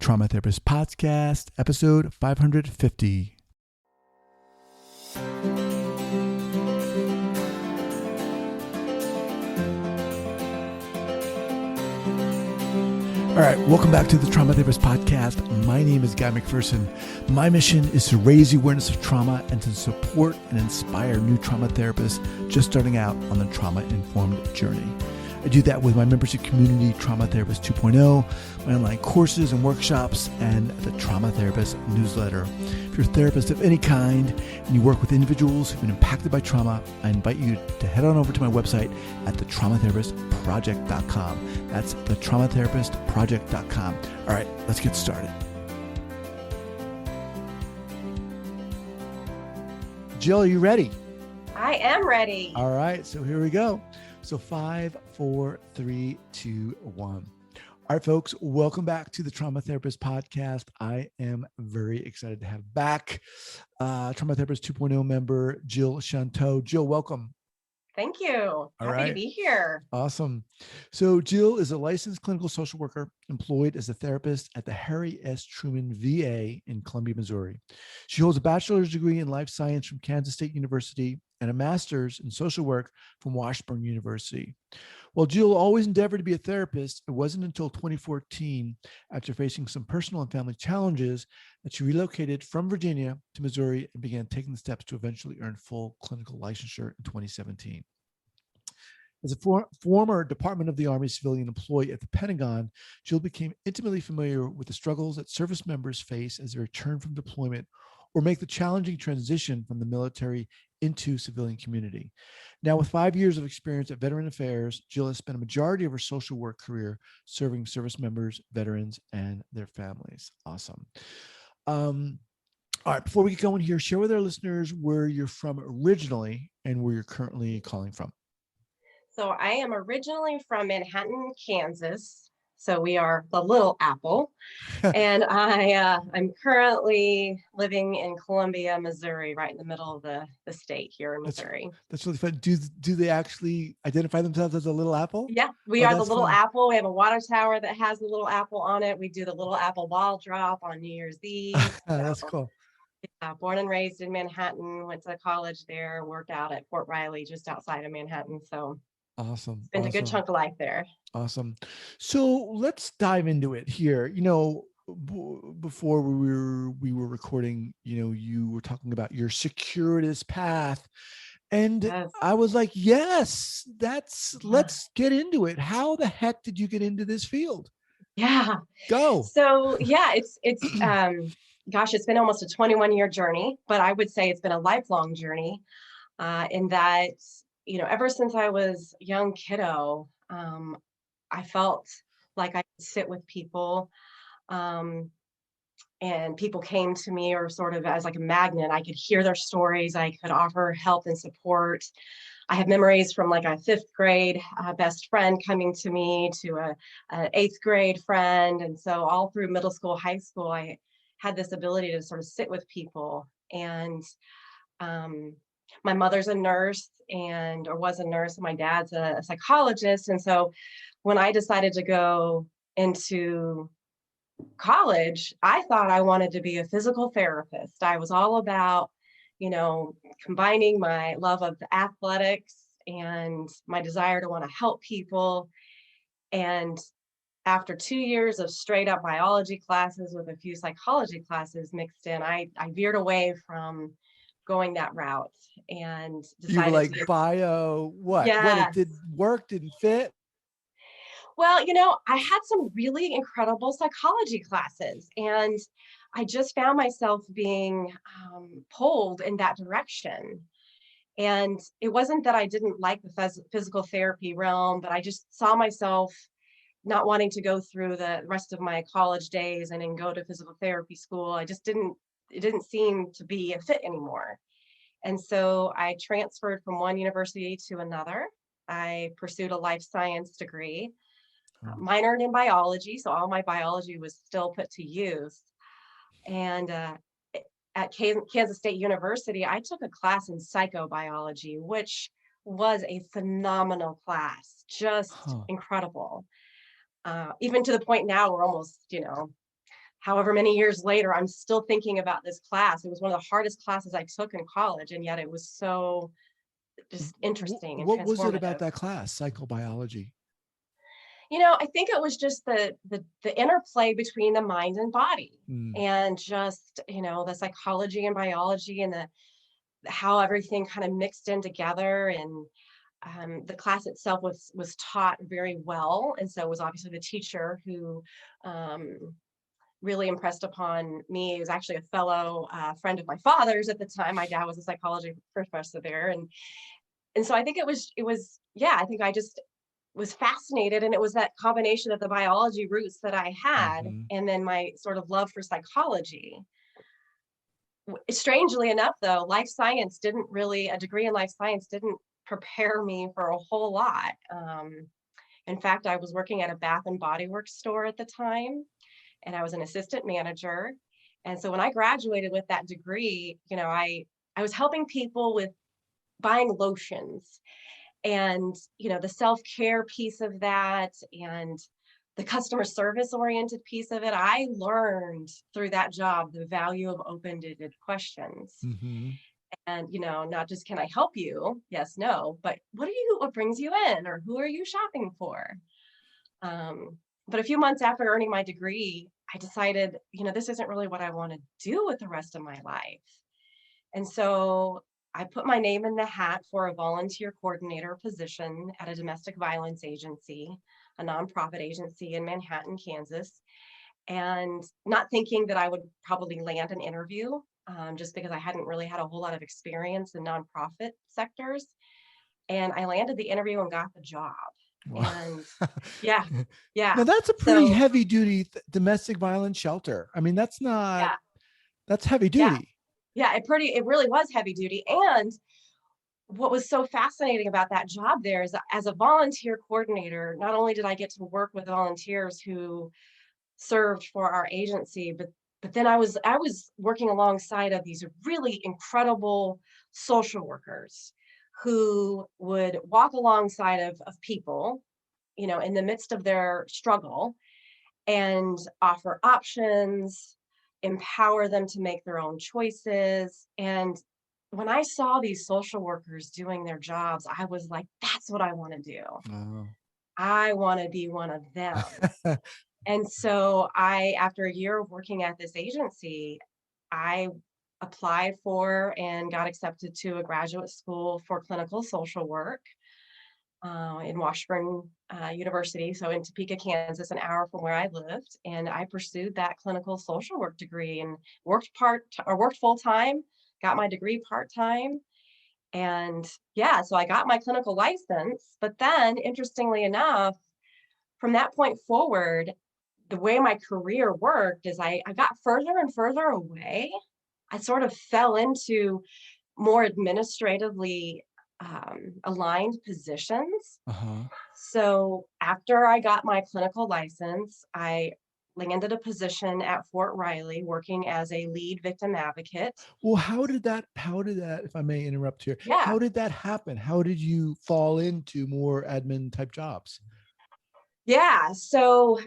Trauma Therapist Podcast, episode 550. All right, welcome back to the Trauma Therapist Podcast. My name is Guy McPherson. My mission is to raise the awareness of trauma and to support and inspire new trauma therapists just starting out on the trauma-informed journey. I do that with my membership community, Trauma Therapist 2.0, my online courses and workshops, and the Trauma Therapist newsletter. If you're a therapist of any kind and you work with individuals who've been impacted by trauma, I invite you to head on over to my website at thetraumatherapistproject.com. That's thetraumatherapistproject.com. All right, let's get started. Jill, are you ready? I am ready. All right, so here we go. So 5, 4, 3, 2, 1. All right, folks, welcome back to the Trauma Therapist Podcast. I am very excited to have back Trauma Therapist 2.0 member, Jill Shanteau. Jill, welcome. Thank you. Happy to be here. Awesome. So Jill is a licensed clinical social worker employed as a therapist at the Harry S. Truman VA in Columbia, Missouri. She holds a bachelor's degree in life science from Kansas State University and a master's in social work from Washburn University. While Jill always endeavored to be a therapist, it wasn't until 2014, after facing some personal and family challenges, that she relocated from Virginia to Missouri and began taking the steps to eventually earn full clinical licensure in 2017. As a former Department of the Army civilian employee at the Pentagon, Jill became intimately familiar with the struggles that service members face as they return from deployment or make the challenging transition from the military into civilian community. Now, with 5 years of experience at Veteran Affairs, Jill has spent a majority of her social work career serving service members, veterans, and their families. Awesome. All right, before we get going here, share with our listeners where you're from originally and where you're currently calling from. So I am originally from Manhattan, Kansas. So we are the Little Apple. And I'm currently living in Columbia, Missouri, right in the middle of the state here in Missouri. That's really fun. Do they actually identify themselves as a Little Apple? Yeah, we are the Little Apple. We have a water tower that has the Little Apple on it. We do the Little Apple ball drop on New Year's Eve. That's cool. Yeah, born and raised in Manhattan, went to college there, worked out at Fort Riley, just outside of Manhattan. So awesome. Spent a good chunk of life there. Awesome. So let's dive into it here. You know, before we were recording, you were talking about your circuitous path. And yes. I was like, yes, let's get into it. How the heck did you get into this field? Yeah. Go. So yeah, it's gosh, it's been almost a 21-year journey, but I would say it's been a lifelong journey in that, ever since I was a young kiddo, I felt like I could sit with people and people came to me or sort of as like a magnet. I could hear their stories. I could offer help and support. I have memories from like a 5th grade best friend coming to me to a 8th grade friend. And so all through middle school, high school, I had this ability to sort of sit with people. And my mother's a nurse or was a nurse, and my dad's a psychologist. And so when I decided to go into college, I thought I wanted to be a physical therapist. I was all about, combining my love of athletics and my desire to want to help people. And after 2 years of straight up biology classes with a few psychology classes mixed in, I veered away from going that route and decided you were like bio what? Yes. What didn't fit? Well, I had some really incredible psychology classes, and I just found myself being pulled in that direction. And it wasn't that I didn't like the physical therapy realm, but I just saw myself not wanting to go through the rest of my college days and then go to physical therapy school. It didn't seem to be a fit anymore. And so I transferred from one university to another. I pursued a life science degree, minored in biology. So all my biology was still put to use. And at Kansas State University, I took a class in psychobiology, which was a phenomenal class, just incredible. Even to the point now we're almost, however many years later, I'm still thinking about this class. It was one of the hardest classes I took in college, and yet it was so just interesting and What was it about transformative. that class, psychobiology? I think it was just the interplay between the mind and body, Mm. and just, the psychology and biology, and the how everything kind of mixed in together. And the class itself was taught very well, and so it was obviously the teacher who um, really impressed upon me. He was actually a fellow friend of my father's at the time. My dad was a psychology professor there, and so I think it was yeah. I think I just was fascinated, and it was that combination of the biology roots that I had, Hmm. and then my sort of love for psychology. Strangely enough, though, a degree in life science didn't prepare me for a whole lot. In fact, I was working at a Bath and Body Works store at the time, and I was an assistant manager. And so when I graduated with that degree, I was helping people with buying lotions, and the self-care piece of that, and the customer service oriented piece of it. I learned through that job the value of open-ended questions. Hmm. And not just, can I help you, yes, no, but what brings you in, or who are you shopping for? But a few months after earning my degree, I decided, this isn't really what I want to do with the rest of my life. And so I put my name in the hat for a volunteer coordinator position at a domestic violence agency, a nonprofit agency in Manhattan, Kansas, and not thinking that I would probably land an interview, just because I hadn't really had a whole lot of experience in nonprofit sectors. And I landed the interview and got the job. Wow. And yeah, yeah. Now that's a pretty So heavy duty domestic violence shelter. I mean, yeah, that's heavy yeah, duty. yeah. It really was heavy duty. And what was so fascinating about that job there is that as a volunteer coordinator, not only did I get to work with volunteers who served for our agency, but then I was working alongside of these really incredible social workers who would walk alongside of people, in the midst of their struggle, and offer options, empower them to make their own choices. And when I saw these social workers doing their jobs, I was like, that's what I want to do. Oh. I want to be one of them. And so after a year of working at this agency, I applied for and got accepted to a graduate school for clinical social work in Washburn University, so in Topeka, Kansas, an hour from where I lived. And I pursued that clinical social work degree and worked full time, got my degree part time. And yeah, so I got my clinical license. But then, interestingly enough, from that point forward, the way my career worked is I got further and further away. I sort of fell into more administratively aligned positions. Uh-huh. So after I got my clinical license, I landed a position at Fort Riley working as a lead victim advocate. Well, how did that, if I may interrupt here, Yeah, how did that happen? How did you fall into more admin type jobs? yeah. So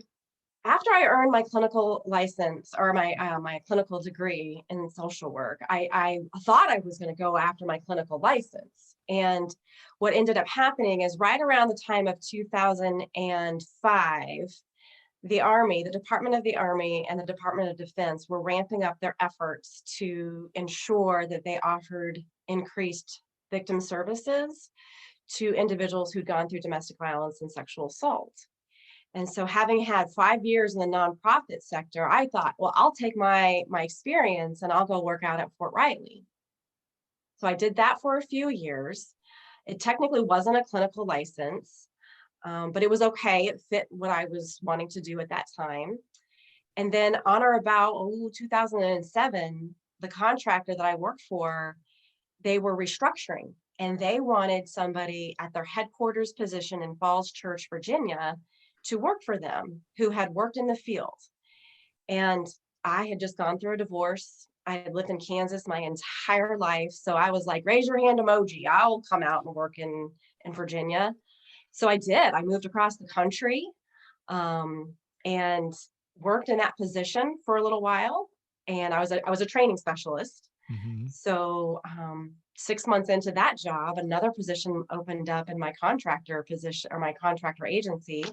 after I earned my clinical license, or my clinical degree in social work, I thought I was going to go after my clinical license. And what ended up happening is right around the time of 2005, the Department of the Army and the Department of Defense were ramping up their efforts to ensure that they offered increased victim services to individuals who'd gone through domestic violence and sexual assault. And so, having had 5 years in the nonprofit sector, I thought, well, I'll take my experience and I'll go work out at Fort Riley. So I did that for a few years. It technically wasn't a clinical license, but it was okay. It fit what I was wanting to do at that time. And then on or about 2007, the contractor that I worked for, they were restructuring, and they wanted somebody at their headquarters position in Falls Church, Virginia, to work for them who had worked in the field. And I had just gone through a divorce. I had lived in Kansas my entire life. So I was like, raise your hand emoji. I'll come out and work in Virginia. So I did. I moved across the country. And worked in that position for a little while, and I was a training specialist. Mm-hmm. So 6 months into that job, another position opened up in my contractor position or my contractor agency,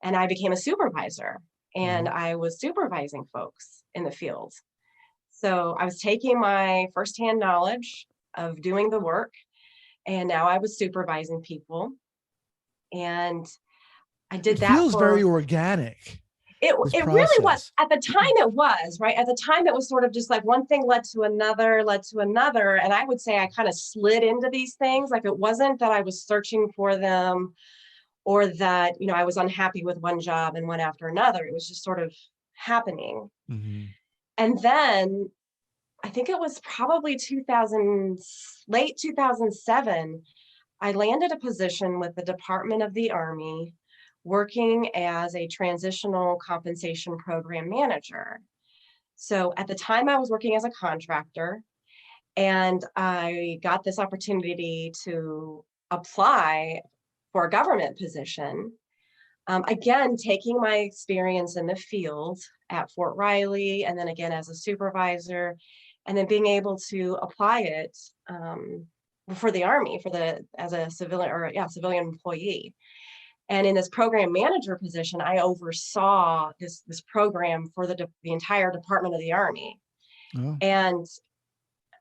and I became a supervisor. And Wow. I was supervising folks in the field. So I was taking my firsthand knowledge of doing the work, and now I was supervising people. And I It did that feels very for organic, this it really was. process. At the time it was, right? At the time it was sort of just like one thing led to another, led to another. And I would say I kind of slid into these things. Like it wasn't that I was searching for them or that, I was unhappy with one job and one after another. It was just sort of happening. Mm-hmm. And then I think it was probably late 2007, I landed a position with the Department of the Army working as a transitional compensation program manager. So at the time I was working as a contractor, and I got this opportunity to apply for a government position. Again, taking my experience in the field at Fort Riley, and then again as a supervisor, and then being able to apply it for the Army as a civilian employee. And in this program manager position, I oversaw this program for the entire Department of the Army, Oh. and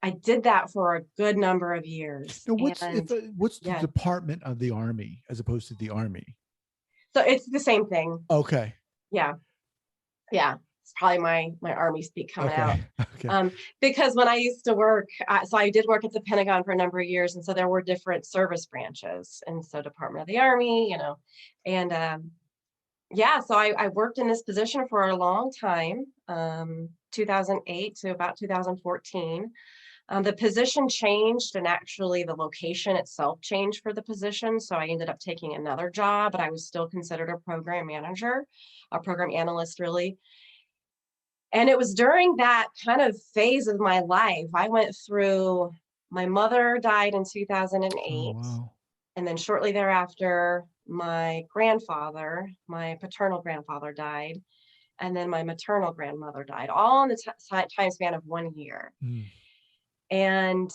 I did that for a good number of years. Now, And what's the yeah, Department of the Army as opposed to the Army? so it's the same thing. Okay. Yeah, yeah. It's probably my Army speak coming Okay. out. Okay. Because when I used to work, so I did work at the Pentagon for a number of years, and so there were different service branches, and so Department of the Army, and yeah, so I worked in this position for a long time, 2008 to about 2014. The position changed, and actually the location itself changed for the position. So I ended up taking another job, but I was still considered a program manager, a program analyst, really. And it was during that kind of phase of my life, I went through, my mother died in Oh 2008. wow. And then shortly thereafter, my paternal grandfather died. And then my maternal grandmother died, all in the time span of 1 year. Mm. And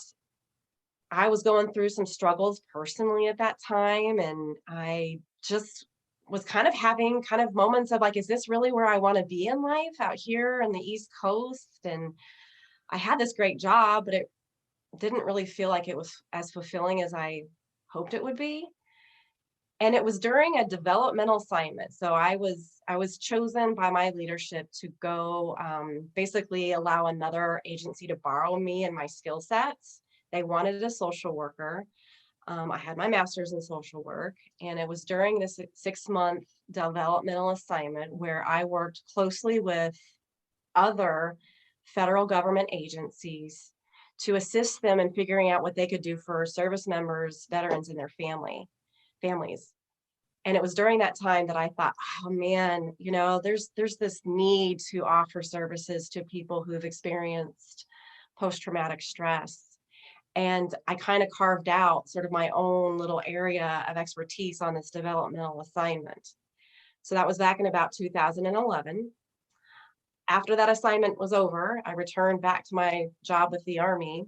I was going through some struggles personally at that time. And I just was kind of having kind of moments of like, is this really where I want to be in life out here in the East Coast? And I had this great job, but it didn't really feel like it was as fulfilling as I hoped it would be. And it was during a developmental assignment. So I was chosen by my leadership to go basically allow another agency to borrow me and my skill sets. They wanted a social worker. I had my master's in social work, and it was during this 6-month developmental assignment where I worked closely with other federal government agencies to assist them in figuring out what they could do for service members, veterans, and their families. And it was during that time that I thought, oh man, there's this need to offer services to people who've experienced post-traumatic stress. And I kind of carved out sort of my own little area of expertise on this developmental assignment. So that was back in about 2011. After that assignment was over, I returned back to my job with the Army.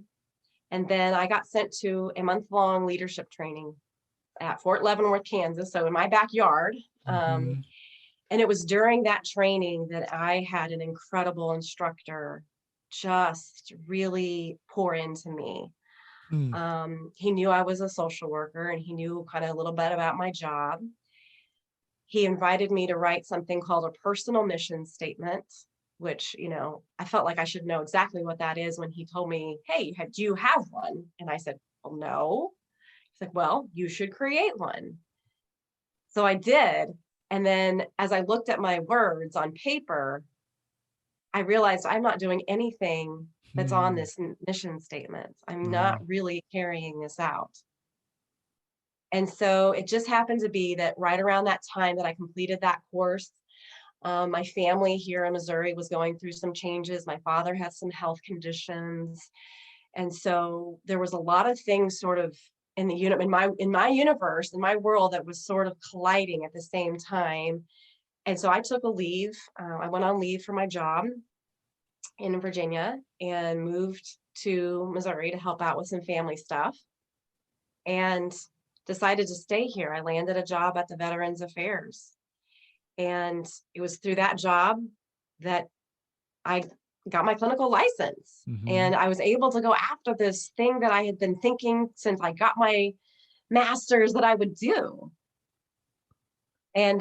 And then I got sent to a month-long leadership training at Fort Leavenworth, Kansas, so in my backyard. Mm-hmm. And it was during that training that I had an incredible instructor just really pour into me. Mm. He knew I was a social worker, and he knew kind of a little bit about my job. He invited me to write something called a personal mission statement, which, I felt like I should know exactly what that is when he told me, hey, do you have one? And I said, well, no. He's like, well, you should create one. So I did. And then as I looked at my words on paper, I realized I'm not doing anything that's on Mm. this mission statement. I'm not Wow. really carrying this out. And so it just happened to be that right around that time that I completed that course, my family here in Missouri was going through some changes. My father had some health conditions. And so there was a lot of things sort of in my universe, in my world, that was sort of colliding at the same time. And so I took a leave. I went on leave for my job in Virginia and moved to Missouri to help out with some family stuff and decided to stay here. I landed a job at the Veterans Affairs. And it was through that job that I got my clinical license. Mm-hmm. And I was able to go after this thing that I had been thinking since I got my master's that I would do. And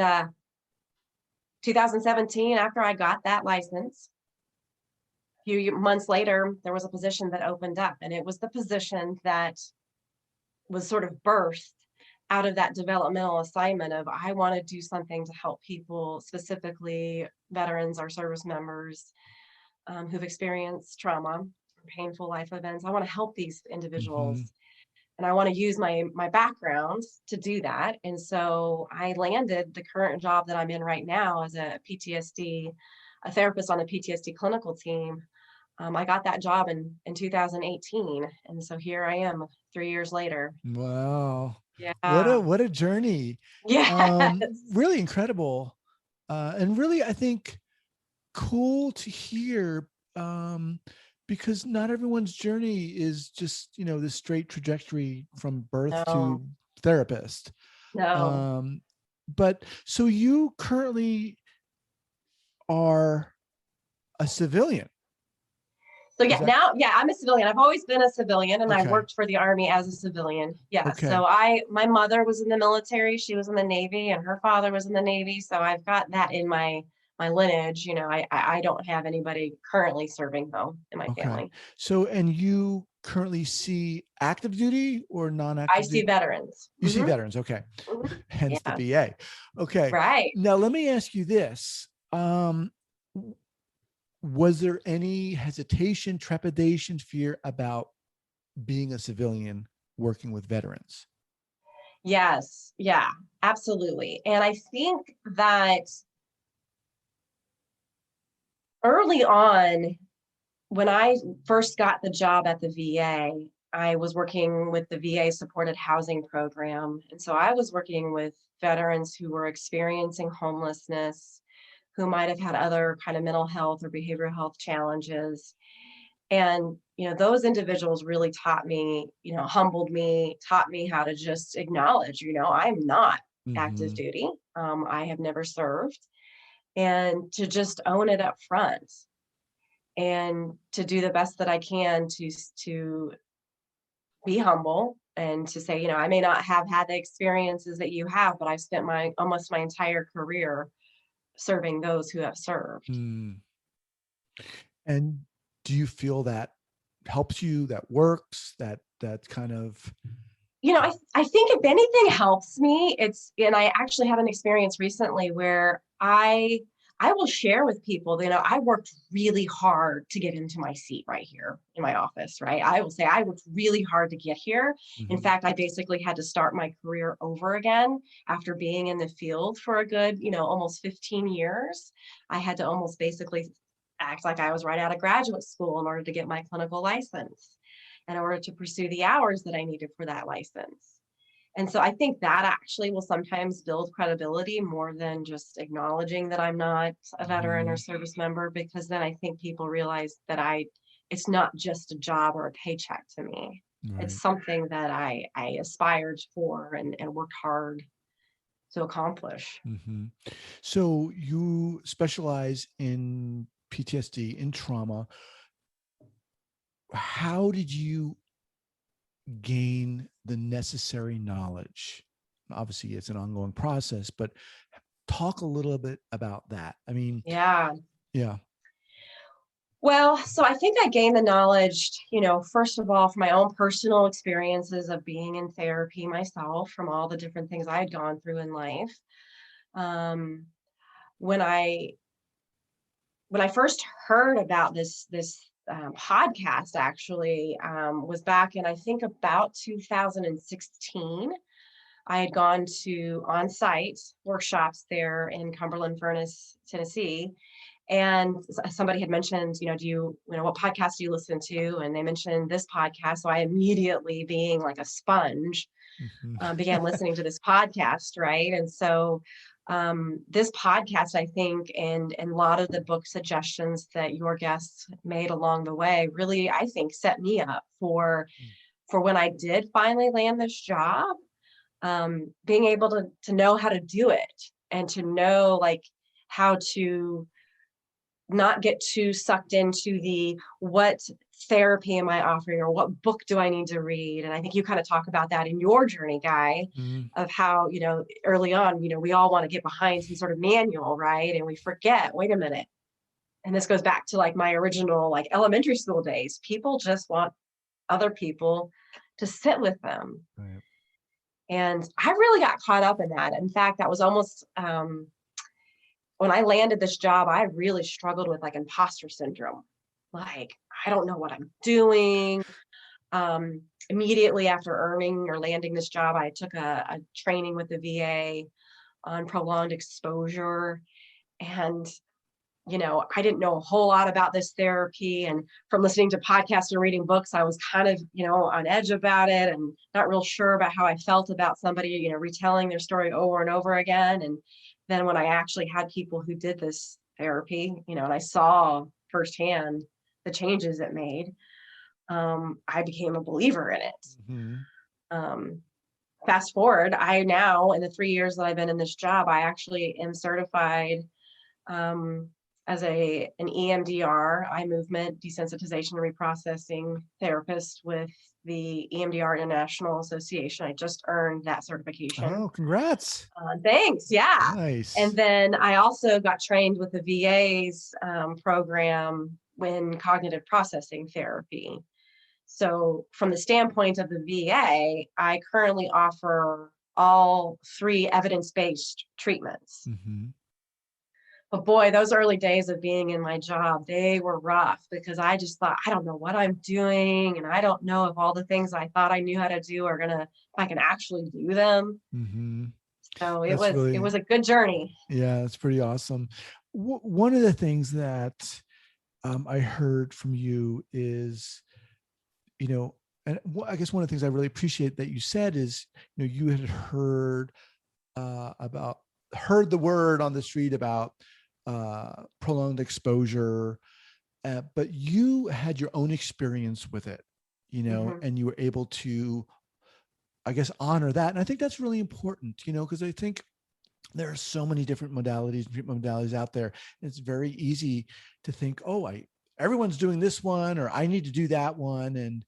2017, after I got that license, a few months later, there was a position that opened up, and it was the position that was sort of birthed out of that developmental assignment of I want to do something to help people, specifically veterans or service members who've experienced trauma, painful life events. I want to help these Mm-hmm. individuals, and I want to use my background to do that. And so I landed the current job that I'm in right now as a therapist on a PTSD clinical team. I got that job in 2018, and so here I am 3 years later. Wow. Yeah. What a journey. Yes. Really incredible. And really, I think cool to hear, because not everyone's journey is just, the straight trajectory from birth No, to therapist. no. Um, but so you currently are a civilian. So Is yeah, that now, yeah, I'm a civilian. I've always been a civilian, and I okay? worked for the Army as a civilian. Yeah. Okay. So my mother was in the military. She was in the Navy, and her father was in the Navy. So I've got that in my lineage. I don't have anybody currently serving though in my Okay. family. So, and you currently see active duty or I non-active see duty? veterans. You see veterans. Okay. Hence the Yeah. VA. Okay. Right. Now let me ask you this. Was there any hesitation, trepidation, fear about being a civilian working with veterans? Yes. Yeah. Absolutely. And I think that early on, when I first got the job at the VA, I was working with the VA supported housing program. And so I was working with veterans who were experiencing homelessness, who might have had other kind of mental health or behavioral health challenges. And, those individuals really taught me, humbled me, taught me how to just acknowledge, I'm not active Mm-hmm. duty. I have never served, and to just own it up front and to do the best that I can to be humble and to say, I may not have had the experiences that you have, but I've spent my almost my entire career serving those who have served. Mm. And do you feel that helps you, that works, that kind of I think if anything helps me, and I actually had an experience recently where I will share with people, I worked really hard to get into my seat right here in my office, right? I will say I worked really hard to get here. In Mhm. fact, I basically had to start my career over again after being in the field for a good, almost 15 years. I had to almost basically act like I was right out of graduate school in order to get my clinical license, in order to pursue the hours that I needed for that license. And so I think that actually will sometimes build credibility more than just acknowledging that I'm not a veteran or Mhm. service member, because then I think people realize that it's not just a job or a paycheck to me. It's Right. something that I aspired for and worked hard to accomplish. Mhm. So you specialize in PTSD, in trauma. How did you gain the necessary knowledge? Obviously, it's an ongoing process, but talk a little bit about that. I mean, Yeah. yeah. Well, so I think I gained the knowledge, first of all, from my own personal experiences of being in therapy myself, from all the different things I had gone through in life. Um, when I when I first heard about this podcast, actually, was back in, I think, about 2016. I had gone to on-site workshops there in Cumberland Furnace, Tennessee, and somebody had mentioned, what podcast do you listen to? And they mentioned this podcast. So I immediately, being like a sponge, Mhm. began listening to this podcast, right? And so This podcast, I think, and a lot of the book suggestions that your guests made along the way really, I think, set me up for when I did finally land this job, being able to know how to do it and to know like how to not get too sucked into the what therapy am I offering or what book do I need to read. And I think you kind of talk about that in your journey, Guy, Mhm. of how, early on, we all want to get behind some sort of manual, right? And we forget, wait a minute. And this goes back to like my original like elementary school days. People just want other people to sit with them. Right. And I really got caught up in that. In fact, that was almost when I landed this job, I really struggled with like imposter syndrome. Like, I don't know what I'm doing. Immediately after earning or landing this job, I took a training with the VA on prolonged exposure. And, I didn't know a whole lot about this therapy. And from listening to podcasts and reading books, I was kind of, on edge about it and not real sure about how I felt about somebody, retelling their story over and over again. And then when I actually had people who did this therapy, and I saw firsthand the changes it made, I became a believer in it. Mhm. Um, Fast forward, I now, in the 3 years that I've been in this job, I actually am certified um, as an EMDR, eye movement desensitization and reprocessing therapist with the EMDR International Association. I just earned that certification. Oh, congrats. Thanks. Yeah. And Nice. then I also got trained with the VA's program in cognitive processing therapy. So, from the standpoint of the VA, I currently offer all 3 evidence-based treatments. Mhm. But boy, those early days of being in my job, they were rough because I just thought, I don't know what I'm doing. And I don't know if all the things I thought I knew how to do if I can actually do them. Mhm. So it That's was, it really, was a good journey. yeah, that's pretty awesome. One of the things that I heard from you is, you know, and I guess one of the things I really appreciate that you said is, you had heard the word on the street about prolonged exposure, but you had your own experience with it, Hmm. and you were able to, I guess, honor that. And I think that's really important, because I think there are so many different modalities and treatment modalities out there. It's very easy to think, oh, everyone's doing this one, or I need to do that one. And,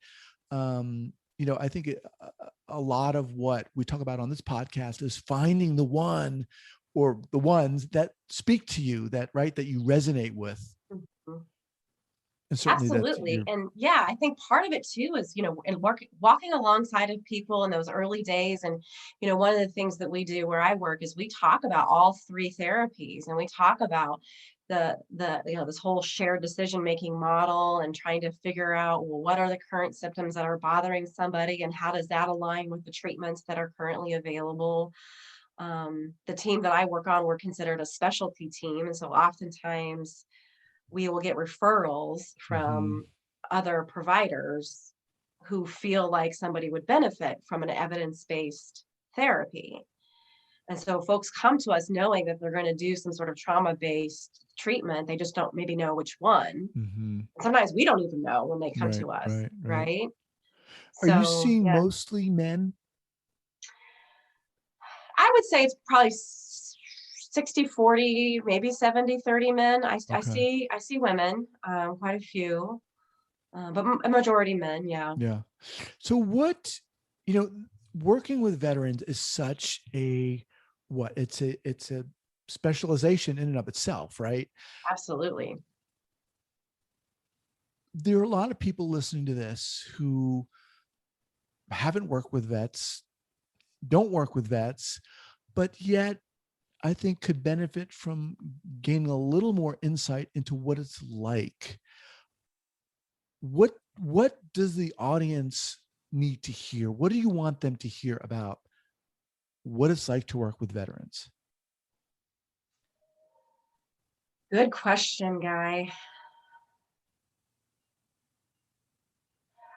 I think a lot of what we talk about on this podcast is finding the one or the ones that speak to you, that you resonate with. Hmm. And certainly that's Absolutely. your, And yeah, I think part of it too is, walking alongside of people in those early days. And, one of the things that we do where I work is we talk about all 3 therapies and we talk about this whole shared decision making model and trying to figure out, well, what are the current symptoms that are bothering somebody and how does that align with the treatments that are currently available. The team that I work on, we're considered a specialty team. And so oftentimes we will get referrals Mhm. from other providers who feel like somebody would benefit from an evidence-based therapy. And so folks come to us knowing that they're going to do some sort of trauma-based treatment. They just don't maybe know which one. Mhm. Sometimes we don't even know when they come Right, to us, right, right. right? Are you So, seeing yeah, mostly men? I would say it's probably 60-40, maybe 70-30 men. Okay. I see women, quite a few, but a majority men, yeah. Yeah. So you know, working with veterans is such a, it's a specialization in and of itself, right? Absolutely. There are a lot of people listening to this who haven't worked with vets, don't work with vets, but yet I think could benefit from gaining a little more insight into what it's like. What does the audience need to hear? What do you want them to hear about what it's like to work with veterans? Good question, Guy.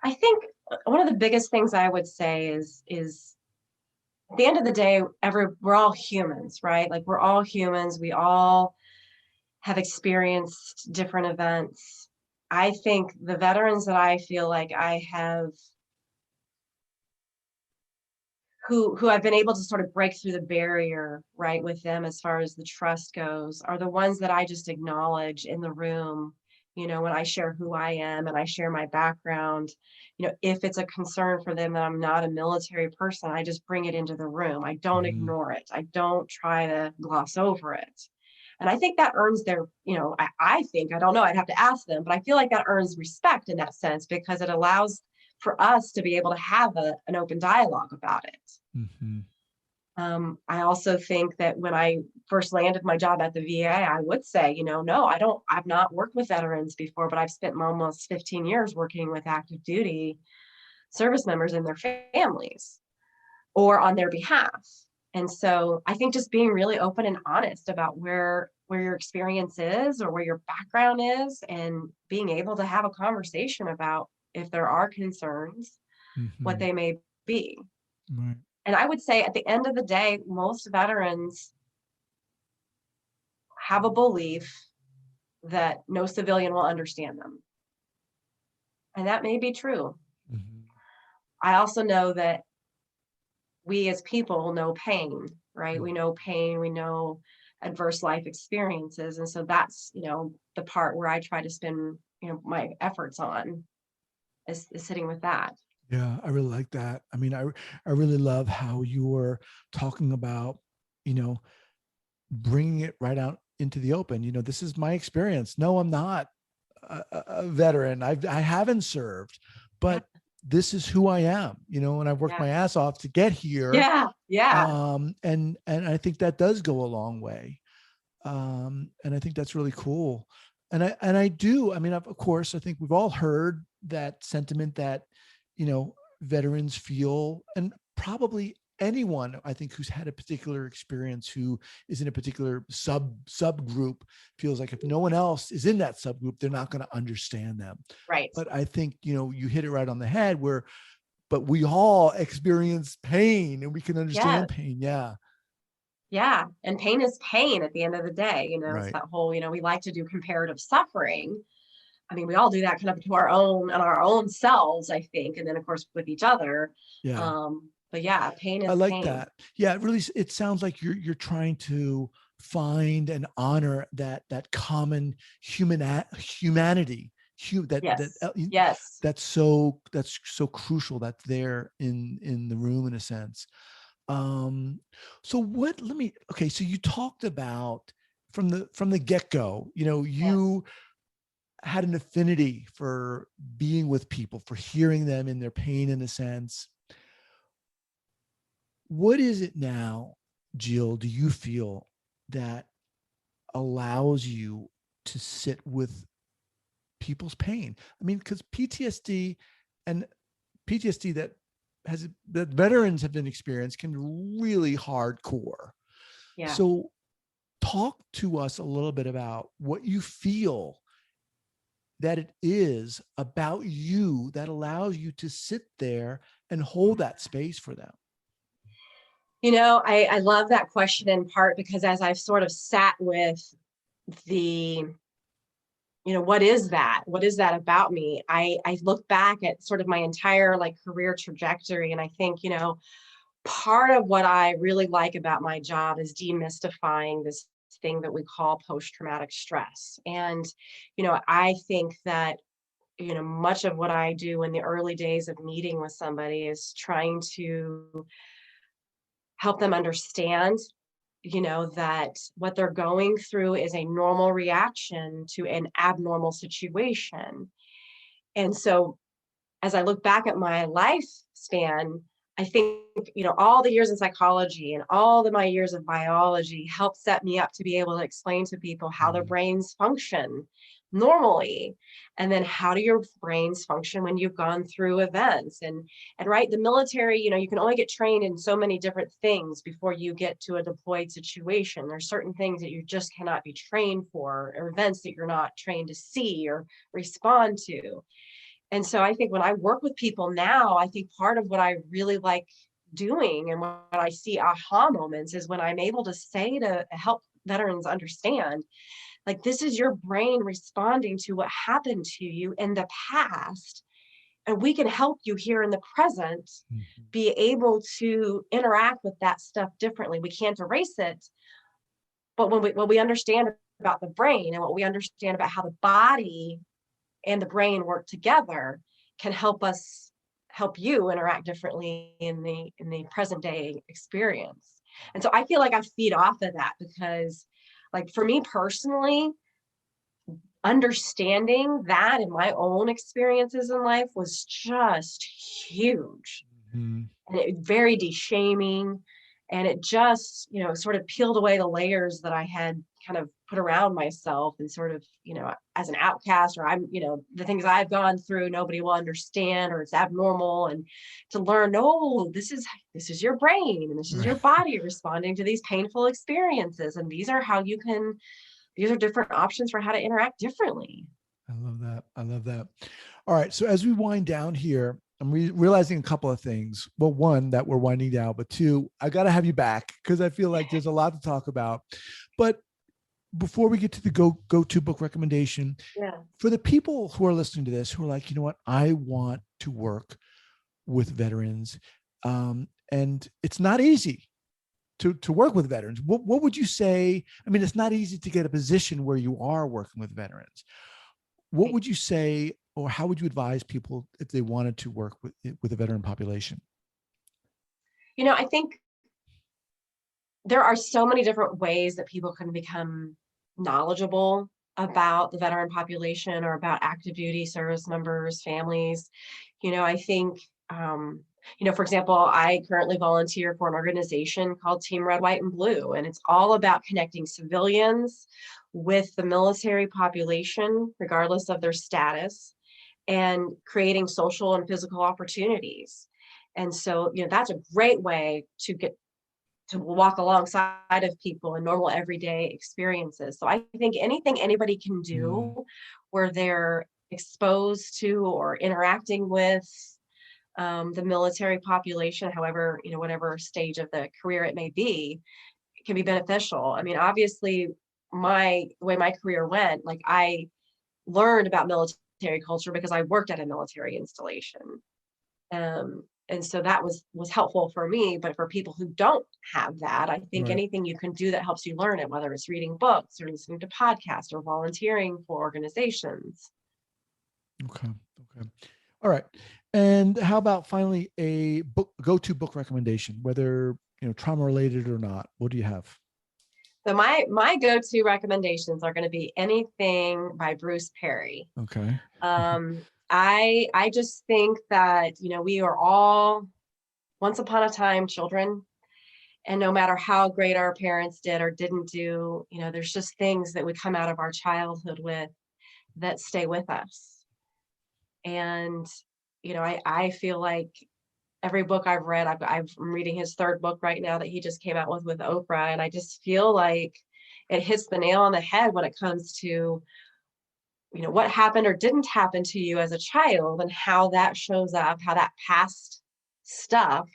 I think one of the biggest things I would say is at the end of the day, we're all humans, right? Like we're all humans. We all have experienced different events. I think the veterans that I feel like I have who I've been able to sort of break through the barrier, right, with them as far as the trust goes, are the ones that I just acknowledge in the room, when I share who I am and I share my background. If it's a concern for them that I'm not a military person, I just bring it into the room. I don't Mhm. ignore it. I don't try to gloss over it. And I think that earns their, I think, I don't know, I'd have to ask them, but I feel like that earns respect in that sense because it allows for us to be able to have an open dialogue about it. Mhm. I also think that when I first landed my job at the VA, I would say, no, I've not worked with veterans before, but I've spent almost 15 years working with active duty service members and their families or on their behalf. And so I think just being really open and honest about where your experience is or where your background is and being able to have a conversation about if there are concerns, what Mhm. they may be. Right. And I would say at the end of the day, most veterans have a belief that no civilian will understand them. And that may be true. Mhm. I also know that we as people know pain, right? Mhm. We know pain, we know adverse life experiences. And so that's, the part where I try to spend, my efforts on is sitting with that. Yeah, I really like that. I mean, I really love how you were talking about, you know, bringing it right out into the open. This is my experience. No, I'm not a veteran. I haven't served, Yeah. but this is who I am. And I've worked Yeah. my ass off to get here. Yeah. Yeah. And I think that does go a long way. And I think that's really cool. And I do. I mean, of course, I think we've all heard that sentiment that veterans feel, and probably anyone I think who's had a particular experience, who is in a particular subgroup, feels like if no one else is in that subgroup, they're not going to understand them. Right. But I think you hit it right on the head, where but we all experience pain and we can Yes. understand pain. Yeah. Yeah. And pain is pain at the end of the day. It's Right. that whole, we like to do comparative suffering. I mean, we all do that kind of to our own selves, I think, and then of course with each other. Yeah. But yeah, pain I is like pain. that. Yeah, it sounds like you're trying to find and honor that common humanity, Yes. Yes. that's so crucial, that's there in the room, in a sense. Um, so what? Let me. Okay, so you talked about from the get-go. Yes. You had an affinity for being with people, for hearing them in their pain, in a sense. What is it now, Jill, do you feel, that allows you to sit with people's pain? I mean, because and PTSD that veterans have been experienced can be really hardcore. Yeah. So talk to us a little bit about what you feel that it is about you that allows you to sit there and hold that space for them. I love that question in part because as I've sort of sat with the, what is that? What is that about me? I look back at sort of my entire like career trajectory and I think, part of what I really like about my job is demystifying this thing that we call post-traumatic stress. And, I think that, much of what I do in the early days of meeting with somebody is trying to help them understand, that what they're going through is a normal reaction to an abnormal situation. And so as I look back at my lifespan, I think, all the years in psychology and all of my years of biology helped set me up to be able to explain to people how their Mm. brains function normally. And then how do your brains function when you've gone through events and right, the military, you can only get trained in so many different things before you get to a deployed situation. There's certain things that you just cannot be trained for, or events that you're not trained to see or respond to. And so I think when I work with people now, I think part of what I really like doing and what I see aha moments is when I'm able to say to help veterans understand, like, this is your brain responding to what happened to you in the past. And we can help you here in the present Mhm. be able to interact with that stuff differently. We can't erase it, but when we understand about the brain and what we understand about how the body and the brain work together can help you interact differently in the present day experience. And so I feel like I feed off of that because, like, for me personally, understanding that in my own experiences in life was just huge, Mhm. and it very de-shaming, and it just, sort of peeled away the layers that I had kind of put around myself and sort of, as an outcast, or I'm, the things I've gone through, nobody will understand, or it's abnormal. And to learn, no, this is your brain and this is Right. your body responding to these painful experiences. And these are different options for how to interact differently. I love that. I love that. All right. So as we wind down here, I'm realizing a couple of things. Well, one, that we're winding down, but two, I got to have you back because I feel like there's a lot to talk about. But before we get to the go-to book recommendation, Yeah. for the people who are listening to this, who are like, you know what, I want to work with veterans, and it's not easy to work with veterans. What would you say? I mean, it's not easy to get a position where you are working with veterans. What would you say, or how would you advise people if they wanted to work with a veteran population? I think there are so many different ways that people can become knowledgeable about the veteran population or about active duty service members, families. I think, for example, I currently volunteer for an organization called Team Red, White, and Blue, and it's all about connecting civilians with the military population, regardless of their status, and creating social and physical opportunities. And so, that's a great way to walk alongside of people in normal everyday experiences. So I think anything anybody can Mm, do where they're exposed to or interacting with the military population, however, whatever stage of the career it may be, can be beneficial. I mean, obviously, the way my career went, like, I learned about military culture because I worked at a military installation. And so that was helpful for me, but for people who don't have that, I think right. anything you can do that helps you learn it, whether it's reading books or listening to podcasts or volunteering for organizations. Okay. Okay. All right. And how about finally a go-to book recommendation, whether trauma related or not? What do you have? So my go-to recommendations are going to be anything by Bruce Perry. Okay. I just think that, we are all once upon a time children, and no matter how great our parents did or didn't do, there's just things that we come out of our childhood with that stay with us. And, I feel like every book I've read, I'm reading his third book right now that he just came out with Oprah. And I just feel like it hits the nail on the head when it comes to, what happened or didn't happen to you as a child and how that shows up, how that past stuff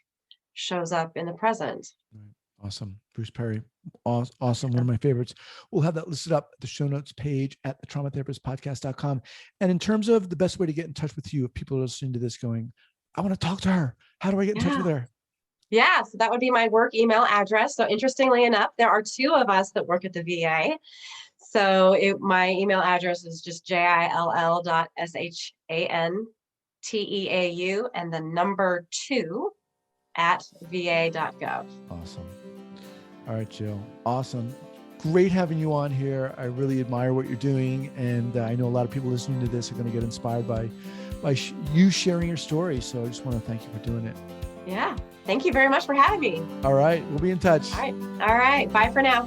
shows up in the present. Right. Awesome. Bruce Perry. Awesome. One of my favorites. We'll have that listed up at the show notes page at the traumatherapistpodcast.com. And in terms of the best way to get in touch with you, if people are listening to this going, I want to talk to her, how do I get in touch with Yeah. her? Yeah, so that would be my work email address. So interestingly enough, there are two of us that work at the VA. So my email address is just jill.shanteau and the number 2 at va.gov. Awesome. All right, Jill. Awesome. Great having you on here. I really admire what you're doing. And I know a lot of people listening to this are going to get inspired by you sharing your story. So I just want to thank you for doing it. Yeah. Thank you very much for having me. All right. We'll be in touch. All right. Bye for now.